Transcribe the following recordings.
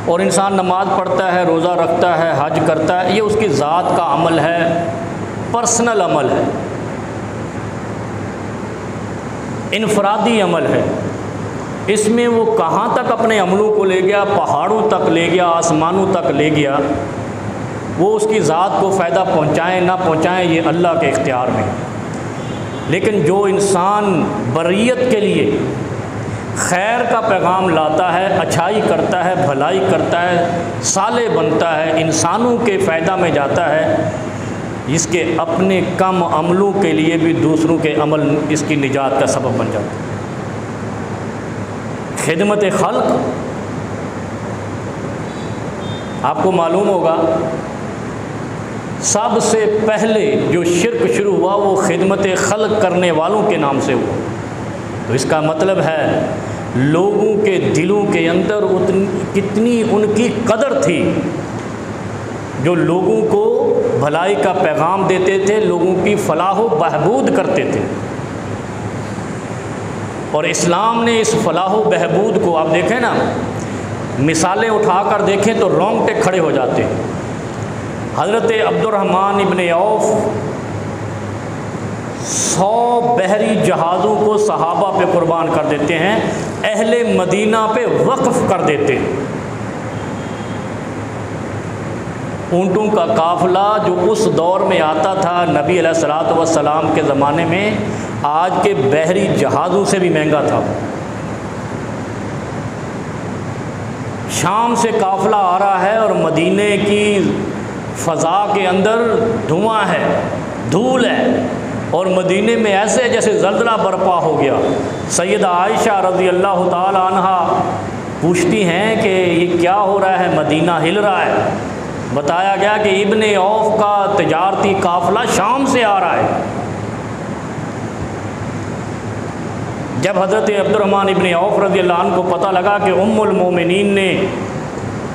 और इंसान नमाज़ पढ़ता है, रोज़ा रखता है, हज करता है, ये उसकी ज़ात का अमल है, पर्सनल अमल है, इनफरादी अमल है। इसमें वो कहाँ तक अपने अमलों को ले गया, पहाड़ों तक ले गया, आसमानों तक ले गया, वो उसकी ज़ात को फ़ायदा पहुँचाएँ ना पहुँचाएँ, ये अल्लाह के इख्तियार में है। लेकिन जो इंसान बरियत के लिए खैर का पैगाम लाता है, अच्छाई करता है, भलाई करता है, साले बनता है, इंसानों के फ़ायदा में जाता है, इसके अपने कम अमलों के लिए भी दूसरों के अमल इसकी निजात का सबब बन जाता है। खिदमत खल्क, आपको मालूम होगा सबसे पहले जो शिर्क शुरू हुआ वो खिदमत खल्क करने वालों के नाम से हुआ। तो इसका मतलब है लोगों के दिलों के अंदर कितनी उनकी कदर थी, जो लोगों को भलाई का पैगाम देते थे, लोगों की फलाह व बहबूद करते थे। और इस्लाम ने इस फलाह व बहबूद को, आप देखें ना, मिसालें उठाकर देखें तो रोंगटे खड़े हो जाते हैं। हज़रत अब्दुर्रहमान इब्न औफ 100 बहरी जहाज़ों को सहाबा पे कुर्बान कर देते हैं, अहले मदीना पे वक्फ़ कर देते हैं। ऊँटों का काफ़िला जो उस दौर में आता था नबी अलैहिस्सलातु वस्सलाम के ज़माने में, आज के बहरी जहाज़ों से भी महंगा था। शाम से काफ़िला आ रहा है और मदीने की फ़ज़ा के अंदर धुआं है, धूल है, और मदीने में ऐसे जैसे ज़ल्ज़ला बर्पा हो गया। सैयदा आयशा रज़ी अल्लाह ताला अन्हा पूछती हैं कि ये क्या हो रहा है, मदीना हिल रहा है। बताया गया कि इब्ने औफ का तिजारती काफ़िला शाम से आ रहा है। जब हज़रत अब्दुर्रहमान इब्ने औफ रज़ी अल्लाह अन्हु को पता लगा कि उम्मुल मोमिनीन ने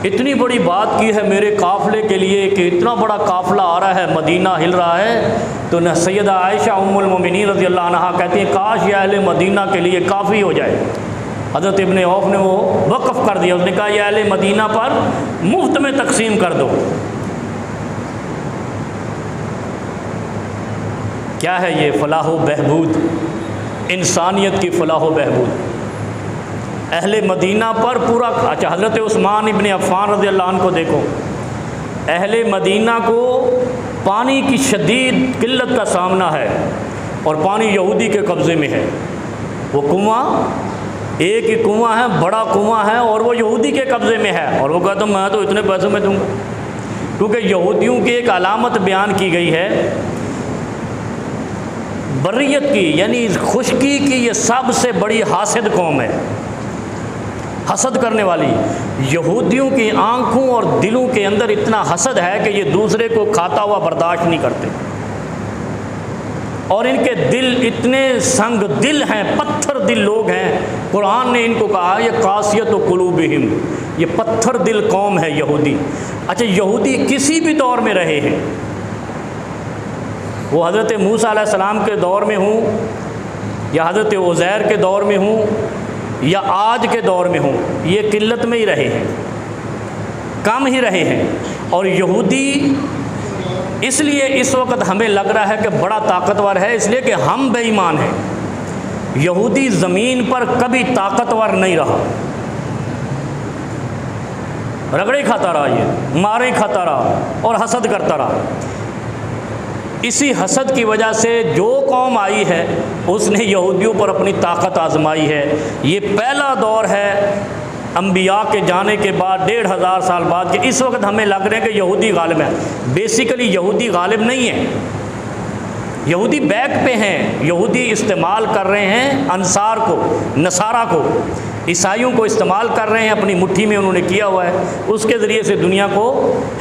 इतनी बड़ी बात की है मेरे काफ़िले के लिए कि इतना बड़ा काफ़िला आ रहा है, मदीना हिल रहा है, तो न सैयदा आयशा उम्मुल मोमिनीन रज़ी अल्लाह अन्हा कहती हैं काश ये अहले मदीना के लिए काफ़ी हो जाए। हज़रत इब्ने औफ ने वो वक़्फ़ कर दिया, उसने कहा ये अहले मदीना पर मुफ्त में तकसीम कर दो। क्या है ये फलाह व बहबूद, इंसानियत की फलाह व बहबूद। अहले मदीना पर पूरा। अच्छा, हज़रत उस्मान इब्न अफ़्फ़ान रज़ी अल्लाह अन्हु को देखो, अहले मदीना को पानी की शदीद किल्लत का सामना है और पानी यहूदी के कब्ज़े में है। वो कुआं, एक ही कुआं है, बड़ा कुआं है, और वो यहूदी के कब्ज़े में है, और वो कहता मैं तो इतने पैसों में दूँगा। क्योंकि यहूदियों की एक अलामत बयान की गई है बर्रियत की, यानी खुशकी की ये सबसे बड़ी हासिद कौम है, हसद करने वाली। यहूदियों की आंखों और दिलों के अंदर इतना हसद है कि ये दूसरे को खाता हुआ बर्दाश्त नहीं करते, और इनके दिल इतने संग दिल हैं, पत्थर दिल लोग हैं। कुरान ने इनको कहा ये कासियत कुलूबिहिम, ये पत्थर दिल कौम है यहूदी। अच्छा, यहूदी किसी भी दौर में रहे हैं, वो हज़रत मूसा अलैहिस्सलाम के दौर में हूँ, या हज़रत उज़ैर के दौर में हूँ, या आज के दौर में हूँ, ये किल्लत में ही रहे हैं, कम ही रहे हैं। और यहूदी इसलिए इस वक्त हमें लग रहा है कि बड़ा ताकतवर है, इसलिए कि हम बेईमान हैं। यहूदी ज़मीन पर कभी ताकतवर नहीं रहा, रगड़े खाता रहा, ये मारे खाता रहा और हसद करता रहा। इसी हसद की वजह से जो कौम आई है उसने यहूदियों पर अपनी ताकत आजमाई है। ये पहला दौर है अंबिया के जाने के बाद 1500 साल बाद कि इस वक्त हमें लग रहे हैं कि यहूदी गालिब है। बेसिकली यहूदी गालिब नहीं है, यहूदी बैक पे हैं। यहूदी इस्तेमाल कर रहे हैं अंसार को, नसारा को, ईसाइयों को इस्तेमाल कर रहे हैं, अपनी मुट्ठी में उन्होंने किया हुआ है, उसके ज़रिए से दुनिया को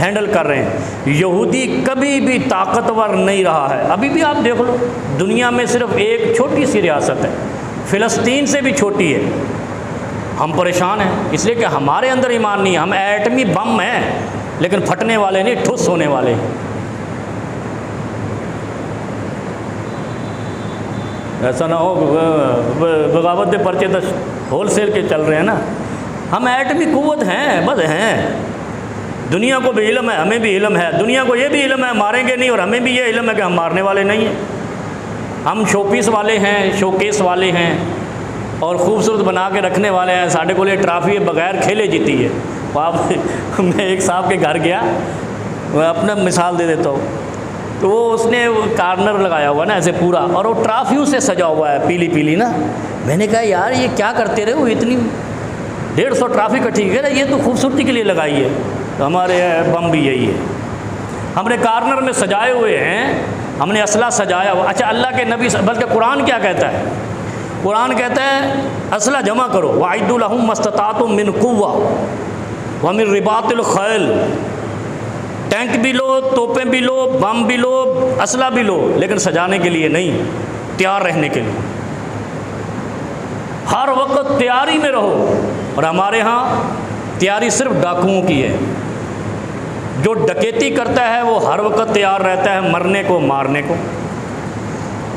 हैंडल कर रहे हैं। यहूदी कभी भी ताकतवर नहीं रहा है। अभी भी आप देख लो, दुनिया में सिर्फ एक छोटी सी रियासत है, फ़िलिस्तीन से भी छोटी है। हम परेशान हैं इसलिए कि हमारे अंदर ईमान नहीं है। हम एटमी बम हैं लेकिन फटने वाले नहीं, ठुस होने वाले हैं। ऐसा ना हो बगावत के पर्चे तो होल सेल के चल रहे हैं ना, हम एटमी कुव्वत हैं, बस हैं। दुनिया को भी इल्म है, हमें भी इल्म है, दुनिया को ये भी इल्म है मारेंगे नहीं, और हमें भी ये इल्म है कि हम मारने वाले नहीं हैं। हम शोपीस वाले हैं, शोकेस वाले हैं और ख़ूबसूरत बना के रखने वाले हैं। साढ़े को ट्राफी बगैर खेले जीती है। आप मैं एक साहब के घर गया, मैं अपना मिसाल दे देता हूँ, तो वो उसने कार्नर लगाया हुआ ना ऐसे पूरा, और वो ट्राफियों से सजा हुआ है पीली पीली ना। मैंने कहा यार ये क्या करते रहे हो, इतनी 150 ट्राफी इकट्ठी है ना, ये तो खूबसूरती के लिए लगाई है। तो हमारे बम भी यही है, हमने कार्नर में सजाए हुए हैं, हमने असला सजाया हुआ। अच्छा, अल्लाह के नबी, बल्कि कुरान क्या कहता है? कुरान कहता है असला जमा करो, वाइदु लहुम मस्ततातुम मिन कुव्वा व मिन रिबातिल खैल। टैंक भी लो, तोपें भी लो, बम भी लो, असला भी लो, लेकिन सजाने के लिए नहीं, तैयार रहने के लिए। हर वक्त तैयारी में रहो। और हमारे यहाँ तैयारी सिर्फ डाकुओं की है। जो डकैती करता है वो हर वक्त तैयार रहता है मरने को, मारने को,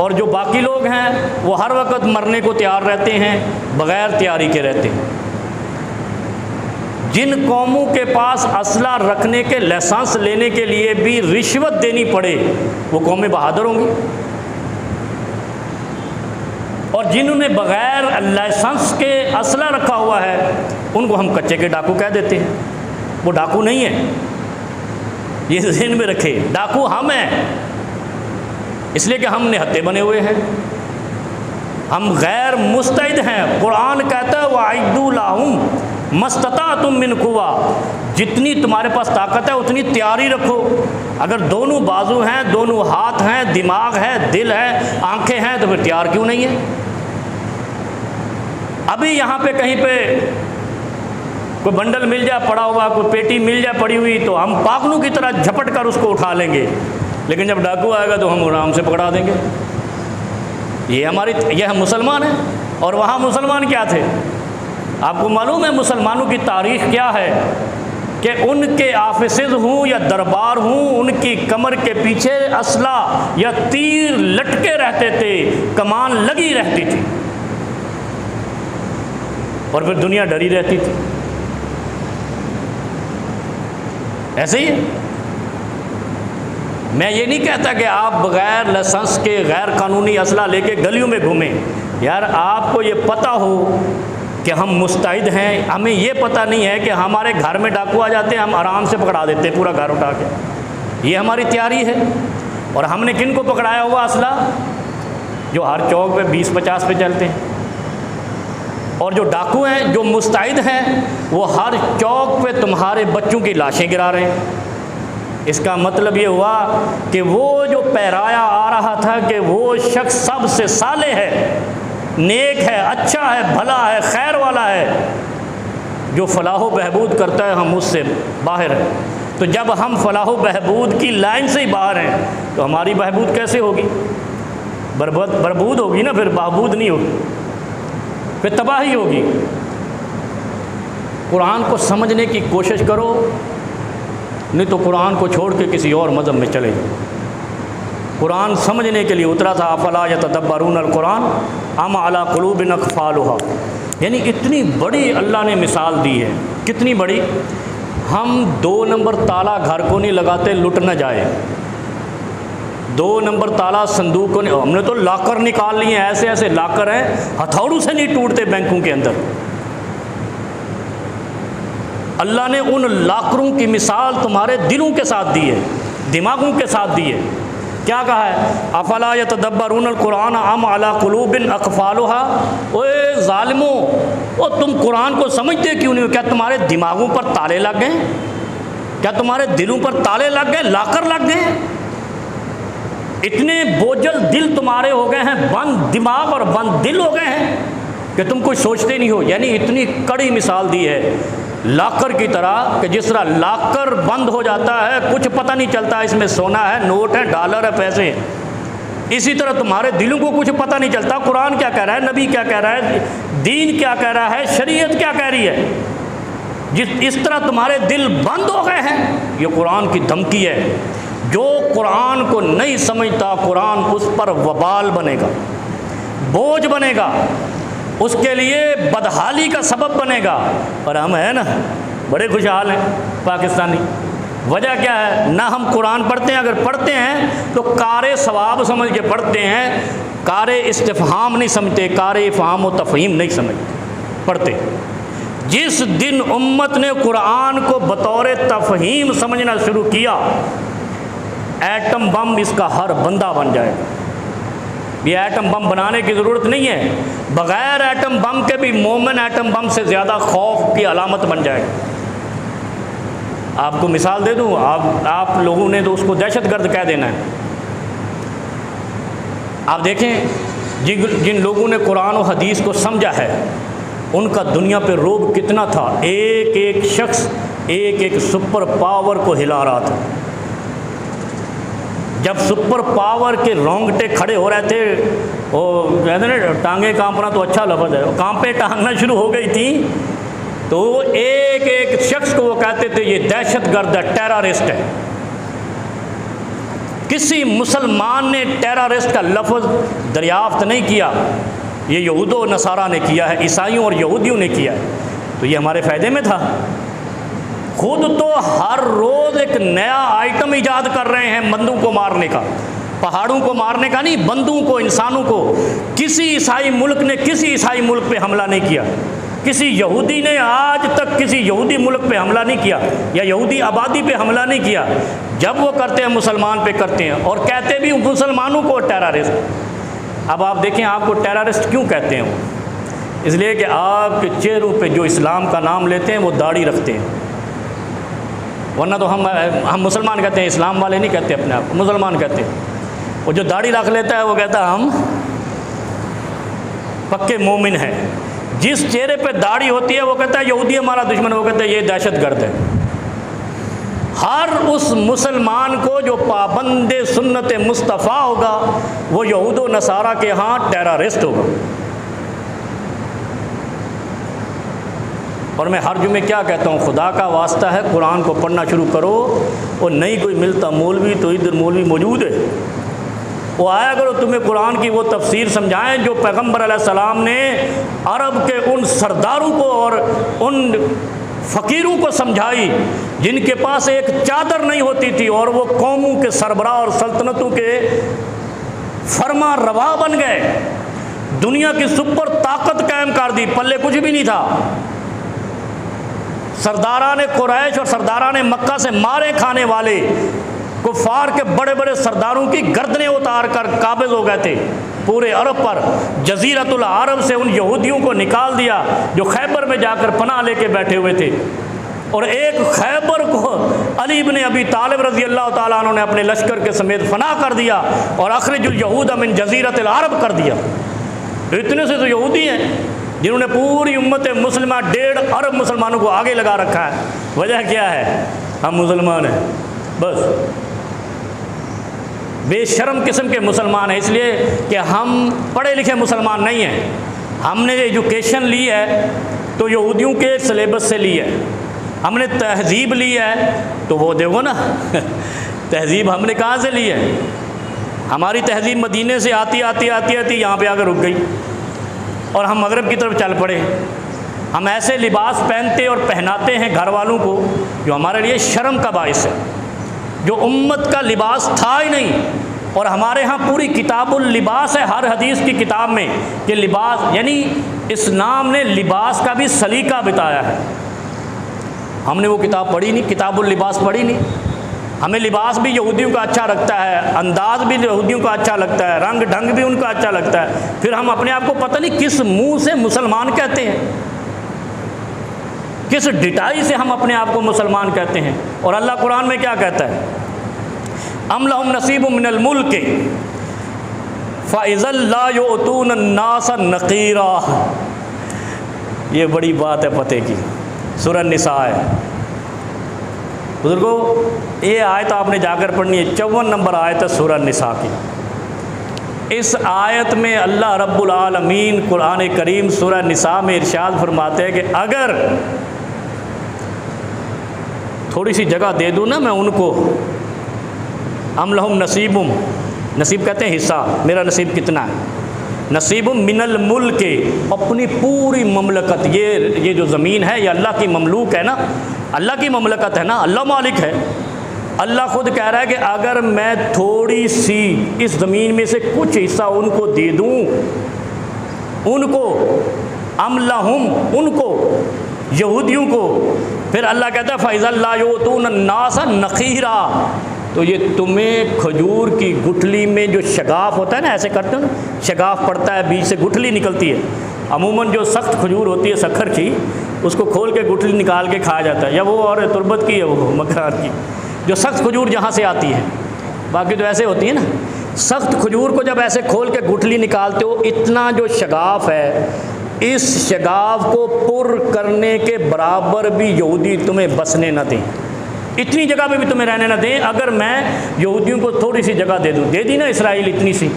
और जो बाकी लोग हैं वो हर वक्त मरने को तैयार रहते हैं, बग़ैर तैयारी के रहते हैं। जिन कौमों के पास असला रखने के लाइसेंस लेने के लिए भी रिश्वत देनी पड़े, वो कौमें बहादुर होंगी। और जिन्होंने बग़ैर लाइसेंस के असला रखा हुआ है, उनको हम कच्चे के डाकू कह देते हैं। वो डाकू नहीं है, ये ज़हन में रखे। डाकू हम हैं, इसलिए कि हम निहत्ते बने हुए हैं, हम गैर मुस्तैद हैं। कुरान कहता है वाइदु लहुम मस्ततातुम मिन कुव्वा, जितनी तुम्हारे पास ताकत है उतनी तैयारी रखो। अगर दोनों बाजू हैं, दोनों हाथ हैं, दिमाग है, दिल है, आंखें हैं, तो फिर तैयार क्यों नहीं है? अभी यहाँ पे कहीं पे कोई बंडल मिल जाए पड़ा हुआ, कोई पेटी मिल जाए पड़ी हुई, तो हम पागलों की तरह झपट कर उसको उठा लेंगे, लेकिन जब डाकू आएगा तो हम आराम से पकड़ा देंगे। ये हम मुसलमान हैं। और वहाँ मुसलमान क्या थे? आपको मालूम है मुसलमानों की तारीख़ क्या है? कि उनके आफिसेज हूँ या दरबार हूँ, उनकी कमर के पीछे असला या तीर लटके रहते थे, कमान लगी रहती थी, और फिर दुनिया डरी रहती थी। ऐसे ही है। मैं ये नहीं कहता कि आप बग़ैर लाइसेंस के गैर कानूनी असला लेके गलियों में घूमें। यार आपको ये पता हो कि हम मुस्तैद हैं, हमें ये पता नहीं है कि हमारे घर में डाकू आ जाते हैं, हम आराम से पकड़ा देते हैं पूरा घर उठा के। ये हमारी तैयारी है। और हमने किन को पकड़ाया हुआ असला? जो हर चौक पे 20-50 पे चलते हैं। और जो डाकू हैं, जो मुस्तैद हैं, वो हर चौक पे तुम्हारे बच्चों की लाशें गिरा रहे हैं। इसका मतलब ये हुआ कि वो जो पैराया आ रहा था कि वो शख्स सबसे साले है, नेक है, अच्छा है, भला है, खैर वाला है, जो फलाह बहबूद करता है, हम उससे बाहर हैं। तो जब हम फलाह बहबूद की लाइन से ही बाहर हैं, तो हमारी बहबूद कैसे होगी? बरबूद होगी ना, फिर बहबूद नहीं होगी, फिर तबाही होगी। कुरान को समझने की कोशिश करो, नहीं तो कुरान को छोड़ के किसी और मज़हब में चले जाओ। कुरान समझने के लिए उतरा था। अफला यतदब्बरून अल कुरान अम अला कुलूबिन अक़फ़ालुहा। यानी इतनी बड़ी अल्लाह ने मिसाल दी है, कितनी बड़ी। हम 2 नंबर ताला घर को नहीं लगाते, लुट न जाए। 2 नंबर ताला संदूक को नहीं, हमने तो लाकर निकाल लिए, ऐसे ऐसे लाकर हैं हथौड़ों से नहीं टूटते बैंकों के अंदर। अल्लाह ने उन लाकरों की मिसाल तुम्हारे दिलों के साथ दी है, दिमागों के साथ दी है। क्या कहा है? अफला यतदब्बरून अल कुरान अम अला कुलूबिन अक़फ़ालुहा। ओए ज़ालिमों, ओ तुम कुरान को समझते क्यों नहीं हो? क्या तुम्हारे दिमागों पर ताले लग गए? क्या तुम्हारे दिलों पर ताले लग गए, लाकर लग गए? इतने बोझल दिल तुम्हारे हो गए हैं, बंद दिमाग और बंद दिल हो गए हैं कि तुम कुछ सोचते नहीं हो। यानी इतनी कड़ी मिसाल दी है लाकर की तरह कि जिस तरह लाकर बंद हो जाता है, कुछ पता नहीं चलता इसमें सोना है, नोट है, डॉलर है, पैसे हैं। इसी तरह तुम्हारे दिलों को कुछ पता नहीं चलता कुरान क्या कह रहा है, नबी क्या कह रहा है, दीन क्या कह रहा है, शरीयत क्या कह रही है। इस तरह तुम्हारे दिल बंद हो गए हैं, ये कुरान की धमकी है। जो कुरान को नहीं समझता, कुरान उस पर वबाल बनेगा, बोझ बनेगा। उसके लिए बदहाली का सबब बनेगा। और हम हैं ना बड़े खुशहाल हैं पाकिस्तानी। वजह क्या है? ना हम कुरान पढ़ते हैं, अगर पढ़ते हैं तो कारे सवाब समझ के पढ़ते हैं, कारे इस्तिफ़हाम नहीं समझते, कारे इफ़हाम व तफ़हीम नहीं समझते पढ़ते। जिस दिन उम्मत ने कुरान को बतौर तफ़हीम समझना शुरू किया, एटम बम इसका हर बंदा बन जाएगा। ये एटम बम बनाने की ज़रूरत नहीं है, बग़ैर एटम बम के भी मोमिन एटम बम से ज़्यादा खौफ की अलामत बन जाएगा। आपको मिसाल दे दूँ, आप लोगों ने तो उसको दहशतगर्द कह देना है। आप देखें जिन लोगों ने कुरान और हदीस को समझा है, उनका दुनिया पे रोब कितना था। एक एक शख्स एक एक सुपर पावर को हिला रहा था। जब सुपर पावर के रोंगटे खड़े हो रहे थे, वो कहते ना टांगे कांपना तो अच्छा लफ्ज़ है, कांपे टांगना शुरू हो गई थी, तो एक एक शख्स को वो कहते थे ये दहशतगर्द है, टेररिस्ट है। किसी मुसलमान ने टेररिस्ट का लफ्ज़ दरियाफ्त नहीं किया, ये यहूद व नसारा ने किया है, ईसाइयों और यहूदियों ने किया है। तो ये हमारे फ़ायदे में था। खुद तो हर रोज़ एक नया आइटम ईजाद कर रहे हैं बंदूक को मारने का, पहाड़ों को मारने का नहीं, बंदूक को, इंसानों को। किसी ईसाई मुल्क ने किसी ईसाई मुल्क पे हमला नहीं किया, किसी यहूदी ने आज तक किसी यहूदी मुल्क पे हमला नहीं किया, या यहूदी आबादी पे हमला नहीं किया। जब वो करते हैं मुसलमान पे करते हैं, और कहते भी मुसलमानों को टेररिस्ट। अब आप देखें आपको टेररिस्ट क्यों कहते हैं वो? इसलिए कि आपके चेहरों पे जो इस्लाम का नाम लेते हैं वो दाढ़ी रखते हैं। वरना तो हम मुसलमान कहते हैं, इस्लाम वाले नहीं कहते अपने आप, मुसलमान कहते हैं। वो जो दाढ़ी रख लेता है वो कहता है हम पक्के मोमिन हैं। जिस चेहरे पे दाढ़ी होती है वो कहता है यहूदी हमारा दुश्मन, वो कहता है ये दहशतगर्द है। हर उस मुसलमान को जो पाबंद सुन्नत मुस्तफ़ा होगा वो यहूद व नसारा के यहाँ टेररिस्ट होगा। और मैं हर जुमे क्या कहता हूँ, खुदा का वास्ता है कुरान को पढ़ना शुरू करो, और नहीं कोई मिलता मौलवी तो इधर मौलवी मौजूद है, वो आया करो, तुम्हें कुरान की वो तफसीर समझाएं जो पैगम्बर अलैहिस्सलाम ने अरब के उन सरदारों को और उन फ़कीरों को समझाई जिनके पास एक चादर नहीं होती थी, और वो कौमों के सरबराह और सल्तनतों के फरमा रवा बन गए, दुनिया की सुपर ताकत कायम कर दी, पल्ले कुछ भी नहीं था। सरदारान कुरैश और सरदारान मक्का से मारे खाने वाले कुफार के बड़े बड़े सरदारों की गर्दनें उतार कर काबिज हो गए थे पूरे अरब पर। जजीरतुल अरब से उन यहूदियों को निकाल दिया जो खैबर में जाकर पनाह लेके बैठे हुए थे, और एक खैबर को अली इब्न अबी तालिब रज़ी अल्लाह ताला अन्हु ने अपने लश्कर के समेत फना कर दिया और अखरिजुल यहूद मिन जजीरतिल अरब कर दिया। इतने से तो यहूदी हैं जिन्होंने पूरी उम्मत मुस्लिमा 1.5 अरब मुसलमानों को आगे लगा रखा है। वजह क्या है? हम मुसलमान हैं, बस बेशर्म किस्म के मुसलमान हैं, इसलिए कि हम पढ़े लिखे मुसलमान नहीं हैं। हमने एजुकेशन ली है तो यहूदियों के सिलेबस से ली है, हमने तहज़ीब ली है तो वो देखो ना तहज़ीब हमने कहाँ से ली है? हमारी तहज़ीब मदीने से आती आती आती आती यहाँ पे आकर रुक गई, और हम मगरब की तरफ चल पड़े। हम ऐसे लिबास पहनते और पहनाते हैं घर वालों को जो हमारे लिए शर्म का बाइस है, जो उम्मत का लिबास था ही नहीं। और हमारे यहाँ पूरी किताबुल लिबास है हर हदीस की किताब में कि लिबास, यानी इस्लाम ने लिबास का भी सलीका बताया है। हमने वो किताब पढ़ी नहीं, किताबुल लिबास पढ़ी नहीं। हमें लिबास भी यहूदियों का अच्छा लगता है, अंदाज़ भी यहूदियों का अच्छा लगता है, रंग ढंग भी उनका अच्छा लगता है, फिर हम अपने आप को पता नहीं किस मुंह से मुसलमान कहते हैं, किस डिटाई से हम अपने आप को मुसलमान कहते हैं। और अल्लाह कुरान में क्या कहता है? अम लहुम नसीबु मिनल मुल्क फ़इज़ल ला युअतून अन्नास नक़ीरा। ये बड़ी बात है पते की, सूरह निसा है। बुजुर्गों, ये आयत आपने जाकर पढ़नी है, 54 नंबर आयत है सूरह निसा की। इस आयत में अल्लाह रब्बुल आलमीन कुरान करीम सूरह निसा में इरशाद फरमाते हैं कि अगर थोड़ी सी जगह दे दूँ ना मैं उनको, हम लहुम नसीबुम, नसीब कहते हैं हिस्सा, मेरा नसीब कितना है, नसीब मिनल मुल्क के, अपनी पूरी ममलकत, ये जो ज़मीन है ये अल्लाह की ममलूक है ना, अल्लाह की ममलकत है ना, अल्लाह मालिक है। अल्लाह खुद कह रहा है कि अगर मैं थोड़ी सी इस ज़मीन में से कुछ हिस्सा उनको दे दूँ, उनको अमलहुम, उनको यहूदियों को, फिर अल्लाह कहता है फ़ैज़ल योतून नासा नखीरा, तो ये तुम्हें खजूर की गुठली में जो शगाफ होता है ना, ऐसे करते हो ना, शगाफ पड़ता है, बीच से गुठली निकलती है। अमूमन जो सख्त खजूर होती है शक्कर की, उसको खोल के गुठली निकाल के खाया जाता है, या वो और तुरबत की है, वो मकरार की, जो सख्त खजूर जहाँ से आती है। बाकी तो ऐसे होती है ना, सख्त खजूर को जब ऐसे खोल के गुठली निकालते हो, इतना जो शगाफ है, इस शगाफ को पुर करने के बराबर भी यहूदी तुम्हें बसने न दें, इतनी जगह पे भी तुम्हें रहने न दें। अगर मैं यहूदियों को थोड़ी सी जगह दे दूँ, दे दी ना इसराइल इतनी सी,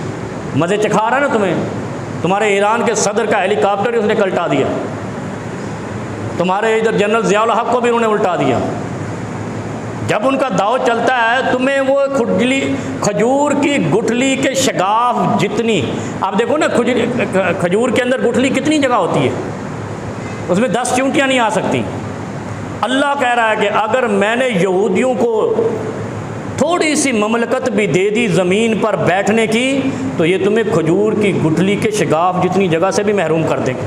मज़े चखा रहा है ना तुम्हें। तुम्हारे ईरान के सदर का हेलीकॉप्टर उसने कल्टा दिया, तुम्हारे इधर जनरल ज़ियाउल हक को भी उन्होंने उल्टा दिया। जब उनका दाव चलता है, तुम्हें वो खुजली खजूर की गुठली के शगाफ जितनी, आप देखो ना खजूर के अंदर गुठली कितनी जगह होती है, उसमें 10 चींटियाँ नहीं आ सकती। अल्लाह कह रहा है कि अगर मैंने यहूदियों को थोड़ी सी ममलकत भी दे दी ज़मीन पर बैठने की, तो ये तुम्हें खजूर की गुठली के शगाफ जितनी जगह से भी महरूम कर देंगे।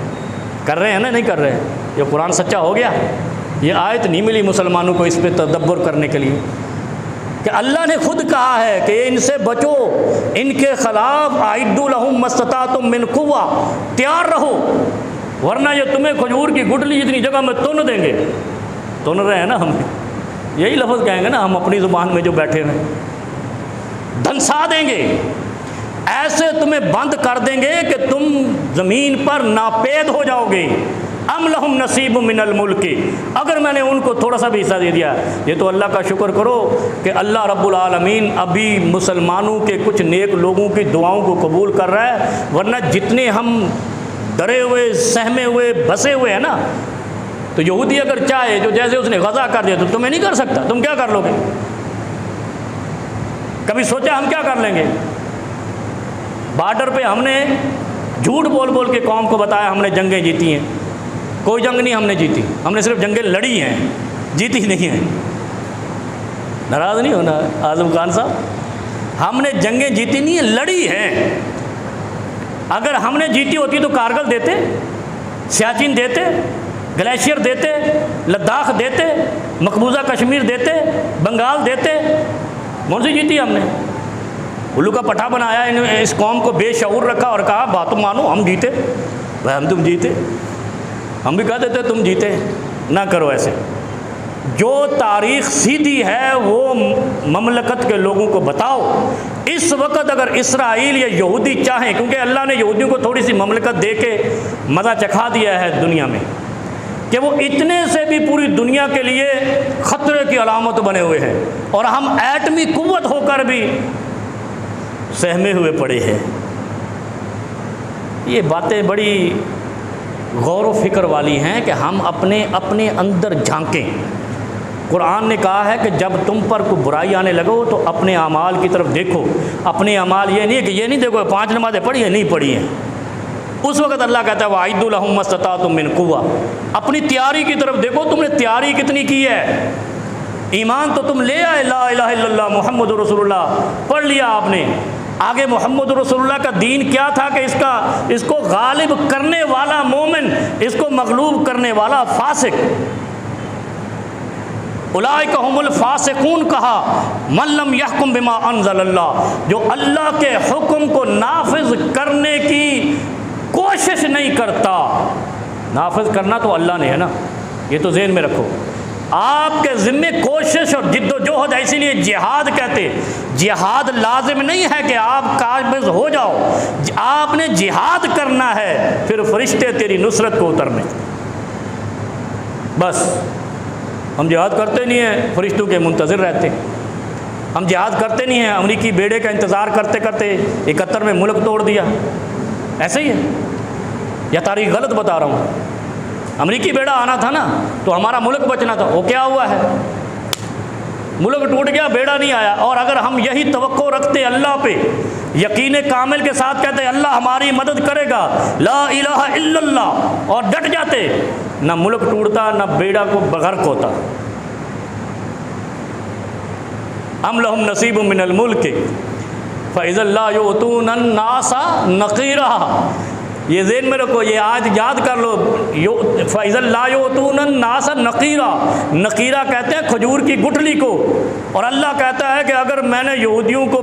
कर रहे हैं ना, नहीं कर रहे हैं? ये कुरान सच्चा हो गया। ये आयत नहीं मिली मुसलमानों को इस पर तदब्बर करने के लिए कि अल्लाह ने खुद कहा है कि इनसे बचो, इनके ख़िलाफ़ आइद्दू लहुम मस्ततातुम मिन कुव्वा, तैयार रहो, वरना ये तुम्हें खजूर की गुठली जितनी जगह में तुन देंगे। तुन रहे हैं ना, हम यही लफ्ज़ कहेंगे ना हम अपनी ज़ुबान में जो बैठे हैं, धंसा देंगे, ऐसे तुम्हें बंद कर देंगे कि तुम ज़मीन पर नापेद हो जाओगे। अम लहुम नसीब मिनल मुल्क, अगर मैंने उनको थोड़ा सा भी हिस्सा दे दिया। ये तो अल्लाह का शुक्र करो कि अल्लाह रब्बुल आलमीन अभी मुसलमानों के कुछ नेक लोगों की दुआओं को कबूल कर रहा है, वरना जितने हम डरे हुए, सहमे हुए, बसे हुए हैं ना, तो यहूदी अगर चाहे, जो जैसे उसने गज़ा कर दिया, तो तुम्हें नहीं कर सकता। तुम क्या कर लोगे? कभी सोचा हम क्या कर लेंगे? बॉर्डर पे हमने झूठ बोल बोल के कौम को बताया हमने जंगें जीती हैं। कोई जंग नहीं हमने जीती, हमने सिर्फ जंगें लड़ी हैं, जीती नहीं हैं। नाराज़ नहीं होना आज़म खान साहब, हमने जंगें जीती नहीं है, लड़ी हैं। अगर हमने जीती होती तो कारगिल देते, सियाचिन देते, ग्लेशियर देते, लद्दाख देते, मकबूजा कश्मीर देते, बंगाल देते। कौन सी जीती हमने? उल्लू का पट्टा बनाया, इस कौम को बेशऊर रखा और कहा बात मानो हम जीते। भाई हम तुम जीते, हम भी कह देते तुम जीते। ना करो ऐसे। जो तारीख़ सीधी है वो ममलकत के लोगों को बताओ। इस वक्त अगर इसराइल या यहूदी चाहें, क्योंकि अल्लाह ने यहूदियों को थोड़ी सी ममलकत दे के मज़ा चखा दिया है दुनिया में, कि वो इतने से भी पूरी दुनिया के लिए ख़तरे की अलामत बने हुए हैं, और हम एटमी कुव्वत होकर भी सहमे हुए पड़े हैं। ये बातें बड़ी गौर व फिक्र वाली हैं कि हम अपने अपने अंदर झांकें। कुरान ने कहा है कि जब तुम पर कोई बुराई आने लगो तो अपने अमाल की तरफ देखो। अपने अमाल ये नहीं कि ये नहीं देखो 5 नमाज़ें पढ़ी है, नहीं पढ़ी हैं। उस वक़्त अल्लाह कहता है वाइदुल लहुम मस्ततातुम मिन कुव्वा, अपनी तैयारी की तरफ देखो, तुमने तैयारी कितनी की है। ईमान तो तुम ले आए, ला इलाहा इल्लल्लाह मुहम्मदुर रसूलुल्लाह पढ़ लिया आपने। आगे मोहम्मद रसूलुल्लाह का दीन क्या था कि इसको गालिब करने वाला मोमिन, इसको मगलूब करने वाला फासिक। उलाइका हुमुल फासिकून कहा मल्लम यहकुम बिमा अनज़लल्लाह, जो अल्लाह के हुक्म को नाफिज करने की कोशिश नहीं करता। नाफिज करना तो अल्लाह ने है ना, ये तो ज़हन में रखो। आपके ज़िम्मे कोशिश और जिद्दोजहद है, इसीलिए जिहाद कहते। जिहाद लाजिम नहीं है कि आप काबिज़ हो जाओ, आपने जिहाद करना है, फिर फरिश्ते तेरी नुसरत को उतरने। बस हम जिहाद करते नहीं हैं, फरिश्तों के मुंतज़िर रहते। हम जिहाद करते नहीं हैं, अमरीकी बेड़े का इंतज़ार करते करते 71 में मुल्क तोड़ दिया। ऐसे ही है या तारीख़ गलत बता रहा हूँ? अमरीकी बेड़ा आना था ना तो हमारा मुल्क बचना था, वो क्या हुआ है? मुल्क टूट गया, बेड़ा नहीं आया। और अगर हम यही तवक्को रखते अल्लाह पे, यकीन कामिल के साथ कहते अल्लाह हमारी मदद करेगा, ला इलाहा इल्लल्लाह, और डट जाते, ना मुल्क टूटता, ना बेड़ा को बगर्क होता। अम लहुम नसीब मिनल मुल्क फ़इज़ा ला युतूनन नासा नक़ीरा। ये ज़हन में रखो, ये आज याद कर लो। फ़इज़ा ला युतूनन नासा नक़ीरा, नक़ीरा कहते हैं खजूर की गुठली को। और अल्लाह कहता है कि अगर मैंने यहूदियों को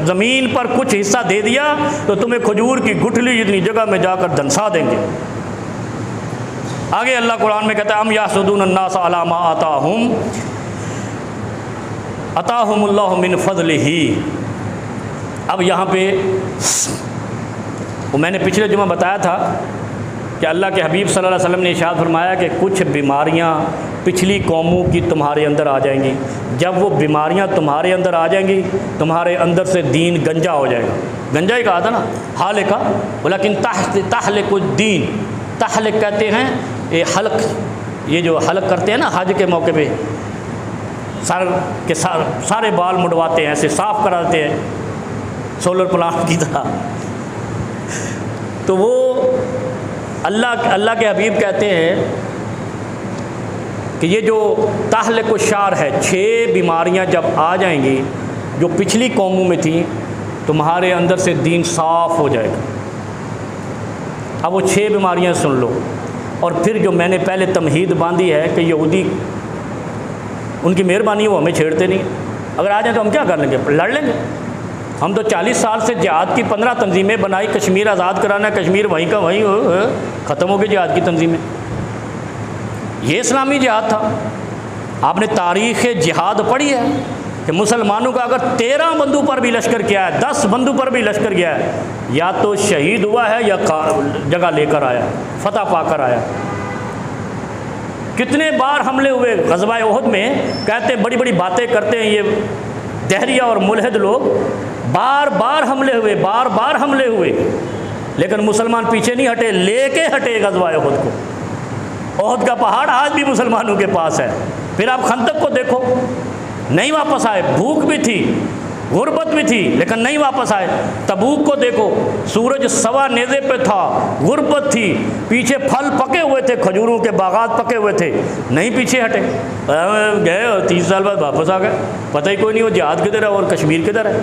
ज़मीन पर कुछ हिस्सा दे दिया तो तुम्हें खजूर की गुठली जितनी जगह में जाकर दंसा देंगे। आगे अल्लाह कुरान में कहता है अम यासुदून अन्नास अला मा अताहुमुल्लाहु मिन फ़ज़लिही। अब यहाँ पे वो मैंने पिछले जुमा बताया था कि अल्लाह के हबीब सल्लल्लाहु अलैहि वसल्लम ने इरशाद फरमाया कि कुछ बीमारियाँ पिछली कौमों की तुम्हारे अंदर आ जाएंगी। जब वो बीमारियाँ तुम्हारे अंदर आ जाएंगी, तुम्हारे अंदर से दीन गंजा हो जाएगा। गंजा ही कहा था ना, हालिका, वलाकिन ताहलिकुद्दीन। ताहलिक कहते हैं ये हल्क, ये जो हल्क करते हैं ना हज के मौके पे, सर के सारे बाल मुड़वाते हैं, ऐसे साफ़ कराते हैं सोलर प्लांट की तरह। तो वो अल्लाह के हबीब कहते हैं कि ये जो ताहलिक शार है, 6 बीमारियां जब आ जाएंगी जो पिछली कौमों में थी, तुम्हारे अंदर से दीन साफ़ हो जाएगा। अब वो 6 बीमारियां सुन लो। और फिर जो मैंने पहले तमहीद बांधी है कि यहूदी, उनकी मेहरबानी वो हमें छेड़ते नहीं। अगर आ जाए तो हम क्या कर लेंगे, लड़ लेंगे। हम तो 40 साल से जिहाद की 15 तंजीमें बनाई, कश्मीर आज़ाद कराना, कश्मीर वहीं का वहीं ख़त्म हो गई जिहाद की तंजीमें। ये इस्लामी जिहाद था। आपने तारीख़ जिहाद पढ़ी है कि मुसलमानों का अगर 13 बंदू पर भी लश्कर किया है, 10 बंदू पर भी लश्कर गया है, या तो शहीद हुआ है या जगह लेकर आया, फतह पाकर आया। कितने बार हमले हुए ग़ज़वा उहद में, कहते बड़ी बड़ी बातें करते हैं ये दहरिया और मुल्हिद लोग, बार बार हमले हुए, बार बार हमले हुए, लेकिन मुसलमान पीछे नहीं हटे, लेके हटे ग़ज़वा उहद को। उहद का पहाड़ आज भी मुसलमानों के पास है। फिर आप खंदक को देखो, नहीं वापस आए, भूख भी थी, गुर्बत भी थी, लेकिन नहीं वापस आए। तबूक को देखो, सूरज सवा नेज़े पे था, गुर्बत थी, पीछे फल पके हुए थे, खजूरों के बागात पके हुए थे, नहीं पीछे हटे, गए और 30 साल बाद वापस आ गए। पता ही कोई नहीं वो जिहाद किधर है और कश्मीर किधर है।